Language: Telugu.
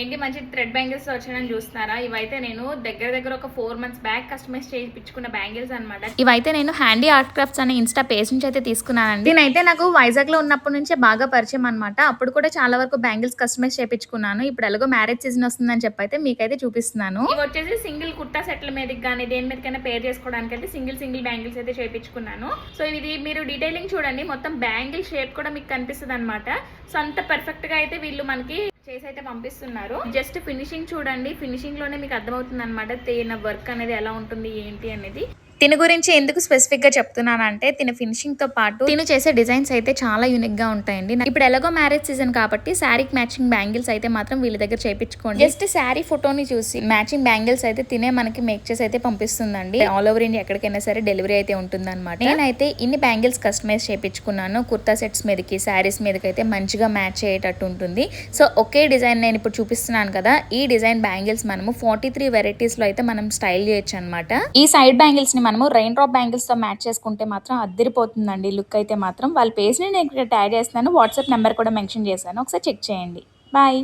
ఏంటి మంచి థ్రెడ్ బ్యాంగిల్స్ వచ్చాయని చూస్తున్నారా? ఇవైతే నేను దగ్గర ఒక 4 మంత్స్ బ్యాక్ కస్టమైజ్ చేయించుకున్న బ్యాంగిల్స్ అనమాట. ఇవైతే నేను హ్యాండీ ఆర్ట్ క్రాఫ్ట్స్ అనే ఇన్స్టా పేజ్ నుంచి అయితే తీసుకున్నానండి. నేనైతే నాకు వైజాగ్ లో ఉన్నప్పటి నుంచే బాగా పరిచయం అనమాట. అప్పుడు కూడా చాలా వరకు బ్యాంగిల్స్ కస్టమైజ్ చేయించుకున్నాను. ఇప్పుడు ఎలాగో మ్యారేజ్ సీజన్ వస్తుందని చెప్పి అయితే మీకైతే చూపిస్తున్నాను. ఇవి వచ్చేసి సింగిల్ కుర్తా సెట్ల మీదకి కానీ దేని మీదకైనా పేర్ చేసుకోవడానికి అయితే సింగిల్ బ్యాంగిల్స్ అయితే చేయించుకున్నాను. సో ఇది మీరు డీటెయిలింగ్ చూడండి, మొత్తం బ్యాంగిల్ షేప్ కూడా మీకు కనిపిస్తుంది అనమాట. సో అంత పర్ఫెక్ట్ గా అయితే వీళ్ళు మనకి చేసి అయితే పంపిస్తున్నారు. జస్ట్ ఫినిషింగ్ చూడండి, ఫినిషింగ్ లోనే మీకు అర్థమవుతుంది అనమాట తేన వర్క్ అనేది ఎలా ఉంటుంది ఏంటి అనేది. తిని గురించి ఎందుకు స్పెసిఫిక్ గా చెప్తున్నానంటే తిని ఫినిషింగ్ తో పాటు తిని చేసే డిజైన్స్ అయితే చాలా యూనిక్ గా ఉంటాయండి. ఇప్పుడు ఎలాగో మ్యారేజ్ సీజన్ కాబట్టి శారీకి మ్యాచింగ్ బ్యాంగిల్స్ అయితే మాత్రం వీళ్ళ దగ్గర చేయించుకోండి. జస్ట్ శారీ ఫోటోని చూసి మ్యాచింగ్ బ్యాంగిల్స్ అయితే తినే మనకి మేక్ చేసి అయితే పంపిస్తుందండి. ఆల్ ఓవర్ ఇండియా ఎక్కడికైనా సరే డెలివరీ అయితే ఉంటుంది అనమాట. నేనైతే ఇన్ని బ్యాంగిల్స్ కస్టమైజ్ చేయించుకున్నాను. కుర్తా సెట్స్ మీదకి శారీస్ మీదకి అయితే మంచిగా మ్యాచ్ అయ్యేటట్టు ఉంటుంది. సో ఒకే డిజైన్ నేను ఇప్పుడు చూపిస్తున్నాను కదా, ఈ డిజైన్ బ్యాంగిల్స్ మనము 43 వెరైటీస్ లో అయితే మనం స్టైల్ చేయొచ్చు అనమాట. ఈ సైడ్ బ్యాంగిల్స్ ని మనము రెయిన్ డ్రాప్ బ్యాంగిల్స్ తో మ్యాచ్ చేసుకుంటే మాత్రం అద్దరిపోతుందండి లుక్ అయితే మాత్రం. వాళ్ళ పేజ్ ని నేను ఇక్కడ ట్యాగ్ చేస్తున్నాను, వాట్సాప్ నెంబర్ కూడా మెన్షన్ చేశాను, ఒకసారి చెక్ చేయండి. బాయ్.